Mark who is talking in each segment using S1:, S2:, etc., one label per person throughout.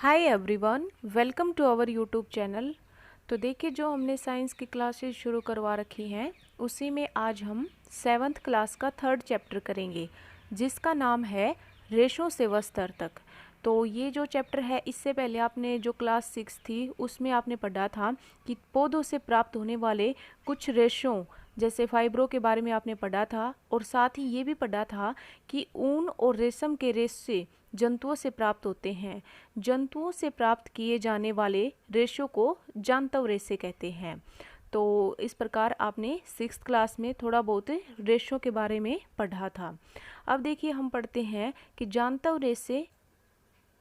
S1: Hi everyone, welcome to our YouTube channel. तो देखिए, जो हमने साइंस की क्लासेस शुरू करवा रखी हैं उसी में आज हम 7th क्लास का 3rd चैप्टर करेंगे, जिसका नाम है रेशों से वस्त्र तक। तो ये जो चैप्टर है, इससे पहले आपने जो क्लास 6 थी उसमें आपने पढ़ा था कि पौधों से प्राप्त होने वाले कुछ रेशों जैसे फाइब्रो के बारे में आपने पढ़ा था, और साथ ही ये भी पढ़ा था कि ऊन और रेशम के रेशे जंतुओं से प्राप्त होते हैं। जंतुओं से प्राप्त किए जाने वाले रेशों को जांतव रेशे कहते हैं। तो इस प्रकार आपने 6th क्लास में थोड़ा बहुत रेशों के बारे में पढ़ा था। अब देखिए, हम पढ़ते हैं कि जांतव रेशे,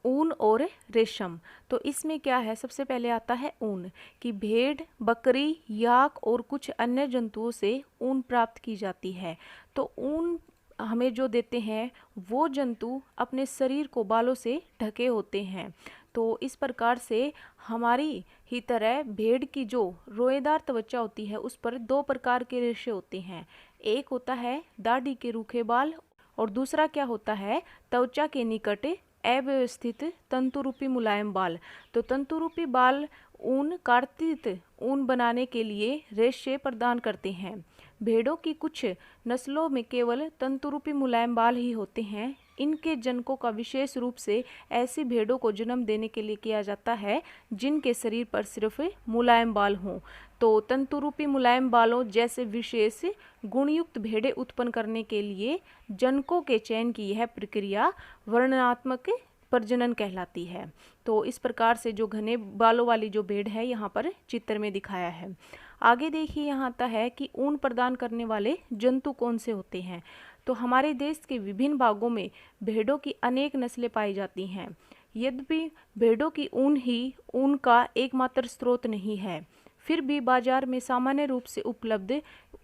S1: ऊन और रेशम। तो इसमें क्या है, सबसे पहले आता है ऊन, कि भेड़, बकरी, याक और कुछ अन्य जंतुओं से ऊन प्राप्त की जाती है। तो ऊन हमें जो देते हैं वो जंतु अपने शरीर को बालों से ढके होते हैं। तो इस प्रकार से हमारी ही तरह भेड़ की जो रोएदार त्वचा होती है उस पर 2 प्रकार के रेशे होते हैं। एक होता है दाढ़ी के रूखे बाल, और दूसरा क्या होता है, त्वचा के निकट अव्यवस्थित तंतुरूपी मुलायम बाल। तो तंतुरूपी बाल ऊन कर्तित ऊन बनाने के लिए रेशे प्रदान करते हैं। भेड़ों की कुछ नस्लों में केवल तंतुरूपी मुलायम बाल ही होते हैं। इनके जनकों का विशेष रूप से ऐसी भेड़ों को जन्म देने के लिए किया जाता है जिनके शरीर पर सिर्फ मुलायम बाल हों। तो तंतुरूपी मुलायम बालों जैसे विशेष गुणयुक्त भेड़ें उत्पन्न करने के लिए जनकों के चयन की यह प्रक्रिया वर्णनात्मक प्रजनन कहलाती है। तो इस प्रकार से जो घने बालों वाली जो भेड़ है यहाँ पर चित्र में दिखाया है। आगे देखिए, यहाँ आता है कि ऊन प्रदान करने वाले जंतु कौन से होते हैं। तो हमारे देश के विभिन्न भागों में भेड़ों की अनेक नस्लें पाई जाती हैं। यद्यपि भेड़ों की ऊन ही ऊन का एकमात्र स्रोत नहीं है, फिर भी बाजार में सामान्य रूप से उपलब्ध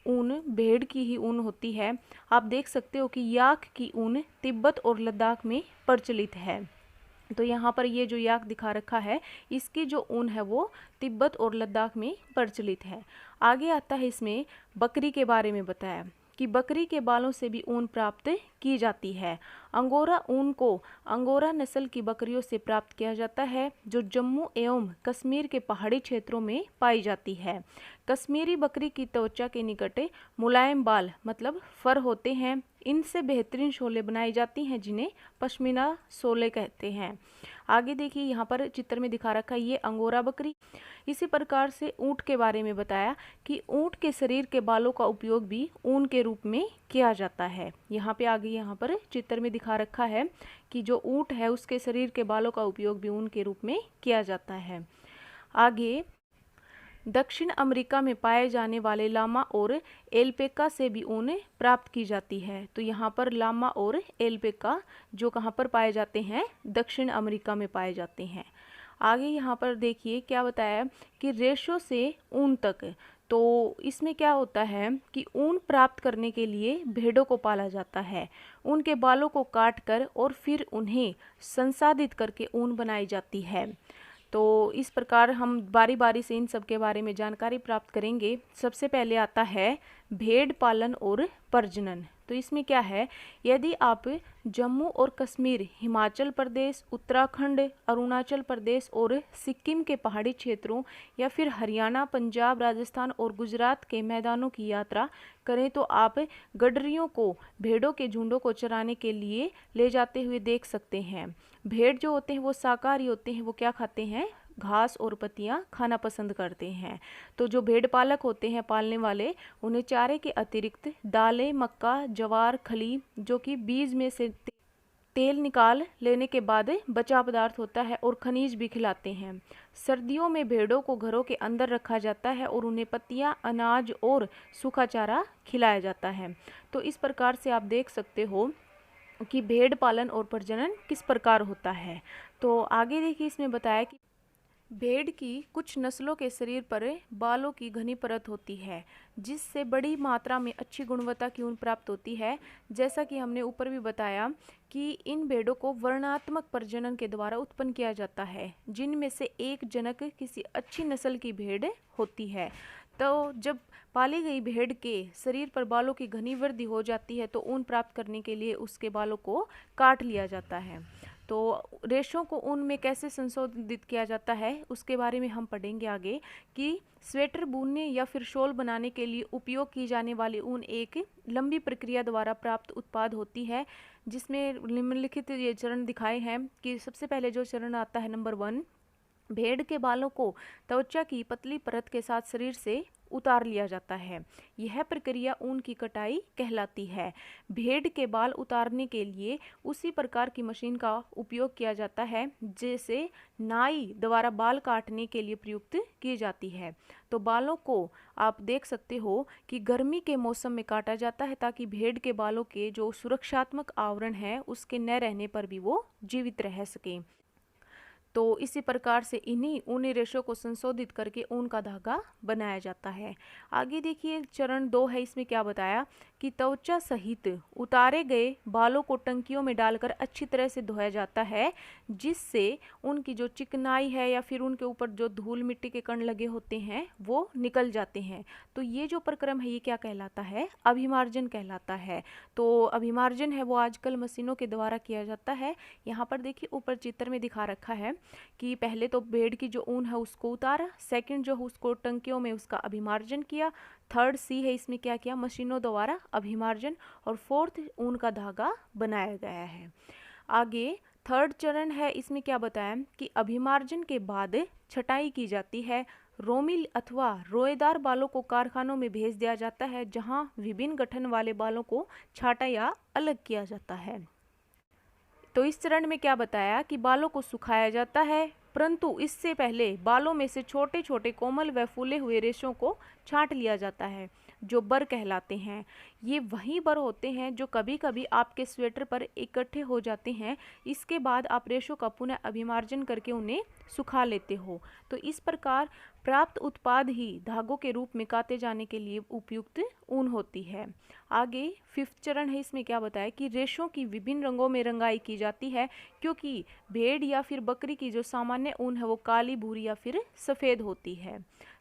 S1: ऊन भेड़ की ही ऊन होती है। आप देख सकते हो कि याक की ऊन तिब्बत और लद्दाख में प्रचलित है। तो यहाँ पर ये जो याक दिखा रखा है, इसकी जो ऊन है वो तिब्बत और लद्दाख में प्रचलित है। आगे आता है, इसमें बकरी के बारे में बताया कि बकरी के बालों से भी ऊन प्राप्त की जाती है। अंगोरा ऊन को अंगोरा नस्ल की बकरियों से प्राप्त किया जाता है, जो जम्मू एवं कश्मीर के पहाड़ी क्षेत्रों में पाई जाती है। कश्मीरी बकरी की त्वचा के निकट मुलायम बाल मतलब फर होते हैं। इनसे बेहतरीन शोलें बनाई जाती हैं जिन्हें पश्मीना शोले कहते हैं। आगे देखिए, यहाँ पर चित्र में दिखा रखा है ये अंगोरा बकरी। इसी प्रकार से ऊँट के बारे में बताया कि ऊँट के शरीर के बालों का उपयोग भी ऊन के रूप में किया जाता है। यहाँ पे आगे यहाँ पर चित्र में दिखा रखा है कि जो ऊँट है उसके शरीर के बालों का उपयोग भी ऊन के रूप में किया जाता है। आगे, दक्षिण अमेरिका में पाए जाने वाले लामा और एल्पेका से भी ऊन प्राप्त की जाती है। तो यहाँ पर लामा और एल्पेका जो कहाँ पर पाए जाते हैं, दक्षिण अमेरिका में पाए जाते हैं। आगे यहाँ पर देखिए क्या बताया कि रेशों से ऊन तक। तो इसमें क्या होता है कि ऊन प्राप्त करने के लिए भेड़ों को पाला जाता है। उनके बालों को काट कर और फिर उन्हें संसाधित करके ऊन बनाई जाती है। तो इस प्रकार हम बारी बारी से इन सब के बारे में जानकारी प्राप्त करेंगे। सबसे पहले आता है भेड़ पालन और प्रजनन। तो इसमें क्या है, यदि आप जम्मू और कश्मीर, हिमाचल प्रदेश, उत्तराखंड, अरुणाचल प्रदेश और सिक्किम के पहाड़ी क्षेत्रों या फिर हरियाणा, पंजाब, राजस्थान और गुजरात के मैदानों की यात्रा करें तो आप गडरियों को भेड़ों के झुंडों को चराने के लिए ले जाते हुए देख सकते हैं। भेड़ जो होते हैं वो शाकाहारी होते हैं, वो क्या खाते हैं, घास और पत्तियां खाना पसंद करते हैं। तो जो भेड़ पालक होते हैं, पालने वाले, उन्हें चारे के अतिरिक्त दालें, मक्का, ज्वार, खली जो कि बीज में से तेल निकाल लेने के बाद बचा पदार्थ होता है, और खनिज भी खिलाते हैं। सर्दियों में भेड़ों को घरों के अंदर रखा जाता है और उन्हें पत्तियां, अनाज और सूखा चारा खिलाया जाता है। तो इस प्रकार से आप देख सकते हो कि भेड़ पालन और प्रजनन किस प्रकार होता है। तो आगे देखिए, इसमें बताया कि भेड़ की कुछ नस्लों के शरीर पर बालों की घनी परत होती है, जिससे बड़ी मात्रा में अच्छी गुणवत्ता की ऊन प्राप्त होती है। जैसा कि हमने ऊपर भी बताया कि इन भेड़ों को वर्णात्मक प्रजनन के द्वारा उत्पन्न किया जाता है, जिनमें से एक जनक किसी अच्छी नस्ल की भेड़ होती है। तो जब पाली गई भेड़ के शरीर पर बालों की घनी वृद्धि हो जाती है तो ऊन प्राप्त करने के लिए उसके बालों को काट लिया जाता है। तो रेशों को ऊन में कैसे संशोधित किया जाता है उसके बारे में हम पढ़ेंगे आगे, कि स्वेटर बुनने या फिर शॉल बनाने के लिए उपयोग की जाने वाली ऊन एक लंबी प्रक्रिया द्वारा प्राप्त उत्पाद होती है, जिसमें निम्नलिखित ये चरण दिखाए हैं। कि सबसे पहले जो चरण आता है नंबर 1, भेड़ के बालों को त्वचा की पतली परत के साथ शरीर से उतार लिया जाता है। यह प्रक्रिया ऊन की कटाई कहलाती है। भेड़ के बाल उतारने के लिए उसी प्रकार की मशीन का उपयोग किया जाता है जैसे नाई द्वारा बाल काटने के लिए प्रयुक्त की जाती है। तो बालों को आप देख सकते हो कि गर्मी के मौसम में काटा जाता है ताकि भेड़ के बालों के जो सुरक्षात्मक आवरण है उसके न रहने पर भी वो जीवित रह सकें। तो इसी प्रकार से इन्हीं ऊनी रेशों को संशोधित करके ऊन का धागा बनाया जाता है। आगे देखिए चरण 2 है, इसमें क्या बताया कि त्वचा सहित उतारे गए बालों को टंकियों में डालकर अच्छी तरह से धोया जाता है, जिससे उनकी जो चिकनाई है या फिर उनके ऊपर जो धूल मिट्टी के कण लगे होते हैं वो निकल जाते हैं। तो ये जो प्रक्रम है ये क्या कहलाता है? अभिमार्जन कहलाता है। तो अभिमार्जन है वो आजकल मशीनों के द्वारा किया जाता है। यहाँ पर देखिए ऊपर चित्र में दिखा रखा है कि पहले तो भेड़ की जो ऊन है उसको उतारा, सेकंड जो उसको टंकियों में उसका अभिमार्जन किया, थर्ड सी है इसमें क्या किया? मशीनों द्वारा अभिमार्जन, और फोर्थ ऊन का धागा बनाया गया है। आगे थर्ड चरण है, इसमें क्या बताया कि अभिमार्जन के बाद छटाई की जाती है। रोमिल अथवा रोएदार बालों को कारखानों में भेज दिया जाता है, जहां विभिन्न गठन वाले बालों को छाटा या अलग किया जाता है। तो इस चरण में क्या बताया कि बालों को सुखाया जाता है, परंतु इससे पहले बालों में से छोटे छोटे कोमल व फूले हुए रेशों को छांट लिया जाता है, जो बर कहलाते हैं। ये वही बर होते हैं जो कभी कभी आपके स्वेटर पर इकट्ठे हो जाते हैं। इसके बाद आप रेशों का पुनः अभिमार्जन करके उन्हें सुखा लेते हो। तो इस प्रकार प्राप्त उत्पाद ही धागों के रूप में काते जाने के लिए उपयुक्त ऊन होती है। आगे फिफ्थ चरण है, इसमें क्या बताया कि रेशों की विभिन्न रंगों में रंगाई की जाती है, क्योंकि भेड़ या फिर बकरी की जो सामान्य ऊन है वो काली, भूरी या फिर सफ़ेद होती है।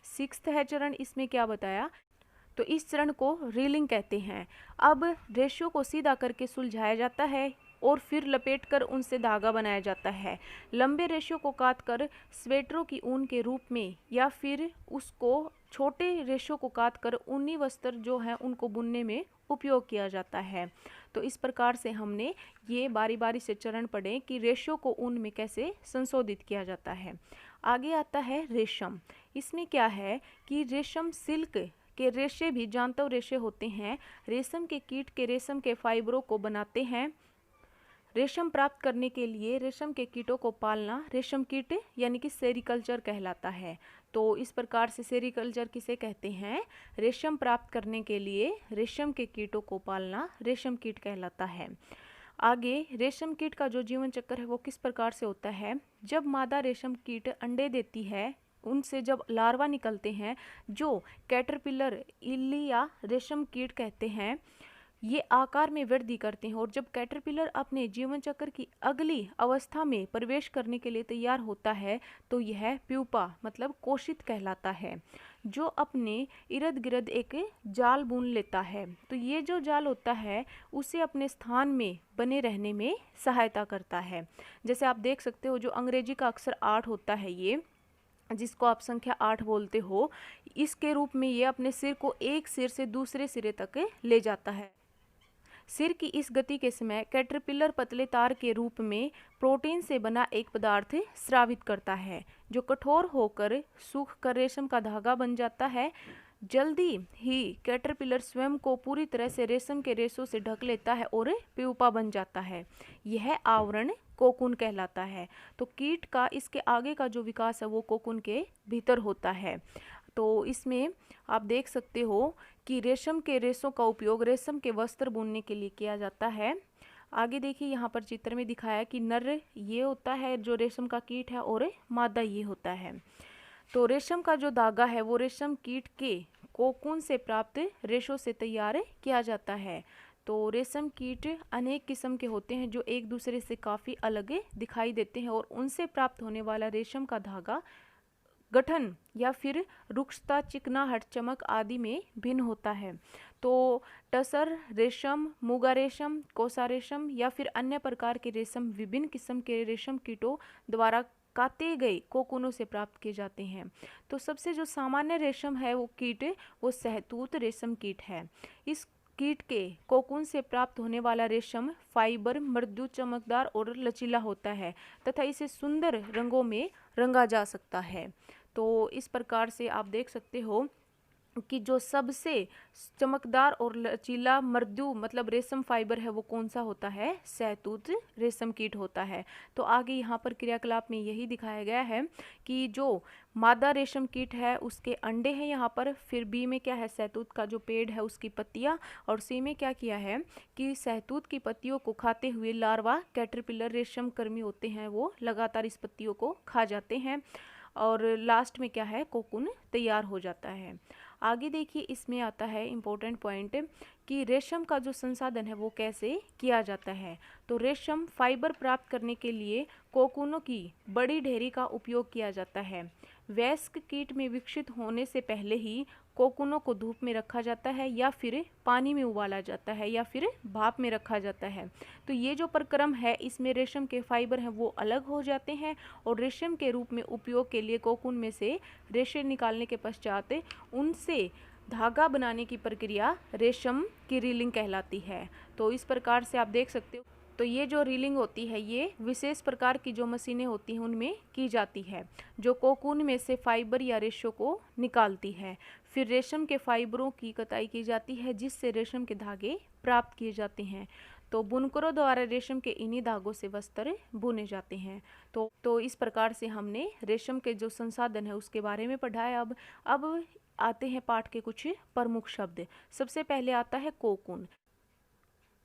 S1: सिक्स्थ है चरण, इसमें क्या बताया तो इस चरण को रीलिंग कहते हैं। अब रेशों को सीधा करके सुलझाया जाता है और फिर लपेटकर उनसे धागा बनाया जाता है। लंबे रेशों को काटकर स्वेटरों की ऊन के रूप में या फिर उसको छोटे रेशों को काटकर ऊनी वस्त्र जो है उनको बुनने में उपयोग किया जाता है। तो इस प्रकार से हमने ये बारी बारी से चरण पढ़े कि रेशों को ऊन में कैसे संशोधित किया जाता है। आगे आता है रेशम। इसमें क्या है कि रेशम सिल्क के रेशे भी जानवर रेशे होते हैं। रेशम के कीट के रेशम के फाइबरों को बनाते हैं। रेशम प्राप्त करने के लिए रेशम के कीटों को पालना रेशम कीट यानी कि सेरीकल्चर कहलाता है। तो इस प्रकार से सेरीकल्चर किसे कहते हैं? रेशम प्राप्त करने के लिए रेशम के कीटों को पालना रेशम कीट कहलाता है। आगे रेशम कीट का जो जीवन चक्र है वो किस प्रकार से होता है? जब मादा रेशम कीट अंडे देती है, उनसे जब लार्वा निकलते हैं जो कैटरपिलर, इल्ली या रेशम कीट कहते हैं, ये आकार में वृद्धि करते हैं, और जब कैटरपिलर अपने जीवन चक्र की अगली अवस्था में प्रवेश करने के लिए तैयार होता है तो यह प्यूपा मतलब कोशित कहलाता है, जो अपने इर्द गिर्द एक जाल बुन लेता है। तो ये जो जाल होता है उसे अपने स्थान में बने रहने में सहायता करता है। जैसे आप देख सकते हो जो अंग्रेजी का अक्षर 8 होता है, ये जिसको आप संख्या 8 बोलते हो, इसके रूप में ये अपने सिर को एक सिर से दूसरे सिरे तक ले जाता है। सिर की इस गति के समय कैटरपिलर पतले तार के रूप में प्रोटीन से बना एक पदार्थ स्रावित करता है, जो कठोर होकर सूख कर रेशम का धागा बन जाता है। जल्दी ही कैटरपिलर स्वयं को पूरी तरह से रेशम के रेशों से ढक लेता है और प्यूपा बन जाता है। यह आवरण कोकून कहलाता है। तो कीट का इसके आगे का जो विकास है वो कोकून के भीतर होता है। तो इसमें आप देख सकते हो कि रेशम के रेशों का उपयोग रेशम के वस्त्र बुनने के लिए किया जाता है। आगे देखिए यहाँ पर चित्र में दिखाया कि नर ये होता है जो रेशम का कीट है और मादा ये होता है। तो रेशम का जो धागा है वो रेशम कीट के कोकून से प्राप्त रेशों से तैयार किया जाता है। तो रेशम कीट अनेक किस्म के होते हैं जो एक दूसरे से काफ़ी अलग दिखाई देते हैं, और उनसे प्राप्त होने वाला रेशम का धागा गठन या फिर रुक्षता, चिकनाहट, चमक आदि में भिन्न होता है। तो टसर रेशम, मूंगा रेशम, कोसा रेशम या फिर अन्य प्रकार के रेशम विभिन्न किस्म के रेशम कीटों द्वारा काते गए कोकूनों से प्राप्त किए जाते हैं। तो सबसे जो सामान्य रेशम है वो कीट, वो सहतूत रेशम कीट है। इस कीट के कोकून से प्राप्त होने वाला रेशम फाइबर, मृदु, चमकदार और लचीला होता है तथा इसे सुंदर रंगों में रंगा जा सकता है। तो इस प्रकार से आप देख सकते हो कि जो सबसे चमकदार और लचीला मृदु मतलब रेशम फाइबर है वो कौन सा होता है, सहतूत रेशम कीट होता है। तो आगे यहाँ पर क्रियाकलाप में यही दिखाया गया है कि जो मादा रेशम कीट है उसके अंडे हैं यहाँ पर, फिर बी में क्या है, सहतूत का जो पेड़ है उसकी पत्तियाँ, और सी में क्या किया है कि सहतूत की पत्तियों को खाते हुए लार्वा कैटरपिलर रेशम कर्मी होते हैं वो लगातार इस पत्तियों को खा जाते हैं और लास्ट में क्या है, कोकून तैयार हो जाता है। आगे देखिए इसमें आता है इम्पोर्टेंट पॉइंट कि रेशम का जो संसाधन है वो कैसे किया जाता है। तो रेशम फाइबर प्राप्त करने के लिए कोकूनों की बड़ी ढेरी का उपयोग किया जाता है। वयस्क कीट में विकसित होने से पहले ही कोकूनों को धूप में रखा जाता है या फिर पानी में उबाला जाता है या फिर भाप में रखा जाता है। तो ये जो प्रक्रम है इसमें रेशम के फाइबर हैं वो अलग हो जाते हैं और रेशम के रूप में उपयोग के लिए कोकून में से रेशे निकालने के पश्चात उनसे धागा बनाने की प्रक्रिया रेशम की रीलिंग कहलाती है। तो इस प्रकार से आप देख सकते हो। तो ये जो रीलिंग होती है ये विशेष प्रकार की जो मशीनें होती हैं उनमें की जाती है जो कोकून में से फाइबर या रेशों को निकालती है। फिर रेशम के फाइबरों की कताई की जाती है जिससे रेशम के धागे प्राप्त किए जाते हैं। तो बुनकरों द्वारा रेशम के इन्हीं धागों से वस्त्र बुने जाते हैं। तो इस प्रकार से हमने रेशम के जो संसाधन है उसके बारे में पढ़ा है। अब आते हैं पाठ के कुछ प्रमुख शब्द। सबसे पहले आता है कोकून।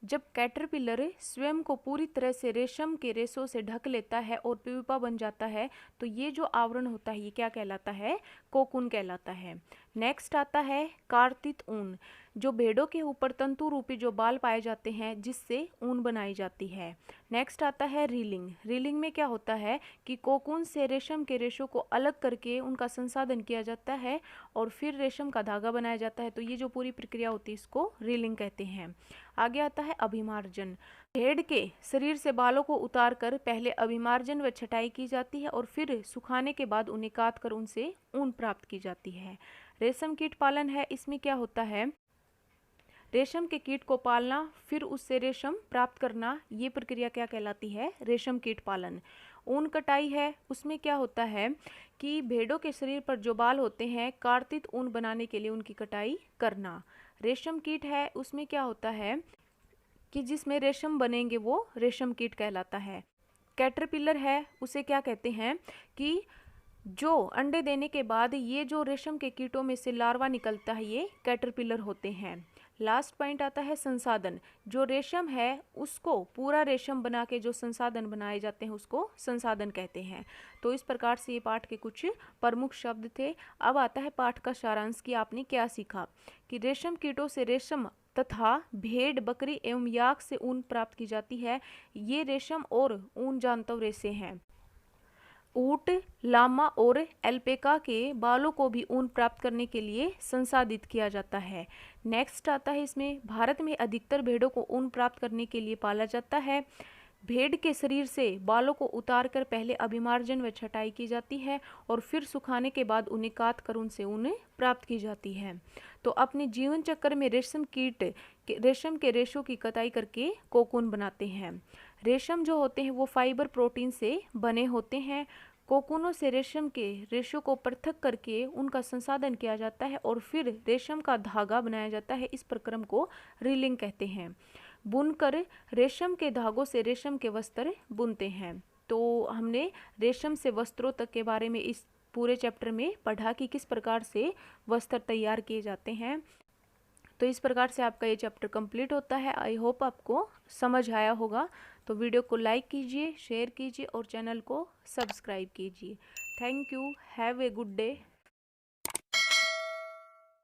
S1: जब कैटरपिलर स्वयं को पूरी तरह से रेशम के रेशों से ढक लेता है और प्यूपा बन जाता है तो ये जो आवरण होता है ये क्या कहलाता है, कोकून कहलाता है। नेक्स्ट आता है कार्तित ऊन, जो भेड़ों के ऊपर तंतु रूपी जो बाल पाए जाते हैं जिससे ऊन बनाई जाती है। नेक्स्ट आता है रीलिंग। रीलिंग में क्या होता है कि कोकून से रेशम के रेशों को अलग करके उनका संसाधन किया जाता है और फिर रेशम का धागा बनाया जाता है। तो ये जो पूरी प्रक्रिया होती है इसको रीलिंग कहते हैं। आगे आता है अभिमार्जन। भेड़ के शरीर से बालों को उतार कर पहले अभिमार्जन व छटाई की जाती है और फिर सुखाने के बाद उन्हें काट कर उनसे ऊन प्राप्त की जाती है। रेशम कीट पालन है, इसमें क्या होता है, रेशम के कीट को पालना फिर उससे रेशम प्राप्त करना, ये प्रक्रिया क्या कहलाती है, रेशम कीट पालन। ऊन कटाई है, उसमें क्या होता है कि भेड़ों के शरीर पर जो बाल होते हैं कार्तित ऊन बनाने के लिए उनकी कटाई करना। रेशम कीट है, उसमें क्या होता है कि जिसमें रेशम बनेंगे वो रेशम कीट कहलाता है। कैटरपिलर है, उसे क्या कहते हैं कि जो अंडे देने के बाद ये जो रेशम के कीटों में से लार्वा निकलता है ये कैटरपिलर होते हैं। लास्ट पॉइंट आता है संसाधन। जो रेशम है उसको पूरा रेशम बना के जो संसाधन बनाए जाते हैं उसको संसाधन कहते हैं। तो इस प्रकार से ये पाठ के कुछ प्रमुख शब्द थे। अब आता है पाठ का सारांश कि आपने क्या सीखा। कि रेशम कीटों से रेशम तथा भेड़, बकरी एवं याक से ऊन प्राप्त की जाती है। ये रेशम और ऊन जानतव रेशे हैं। ऊंट, लामा और एल्पेका के बालों को भी ऊन प्राप्त करने के लिए संसाधित किया जाता है। नेक्स्ट आता है इसमें भारत में अधिकतर भेड़ों को ऊन प्राप्त करने के लिए पाला जाता है। भेड़ के शरीर से बालों को उतारकर पहले अभिमार्जन व छटाई की जाती है और फिर सुखाने के बाद उन्हें काट कर उनसे ऊन प्राप्त की जाती है। तो अपने जीवन चक्र में रेशम कीट रेशम के रेशों की कताई करके कोकून बनाते हैं। रेशम जो होते हैं वो फाइबर प्रोटीन से बने होते हैं। कोकूनों से रेशम के रेशों को पृथक करके उनका संसाधन किया जाता है और फिर रेशम का धागा बनाया जाता है। इस प्रक्रम को रीलिंग कहते हैं। बुनकर रेशम के धागों से रेशम के वस्त्र बुनते हैं। तो हमने रेशम से वस्त्रों तक के बारे में इस पूरे चैप्टर में पढ़ा कि किस प्रकार से वस्त्र तैयार किए जाते हैं। तो इस प्रकार से आपका ये चैप्टर कंप्लीट होता है। आई होप आपको समझ आया होगा। तो वीडियो को लाइक कीजिए, शेयर कीजिए और चैनल को सब्सक्राइब कीजिए। Thank you. Have a good day.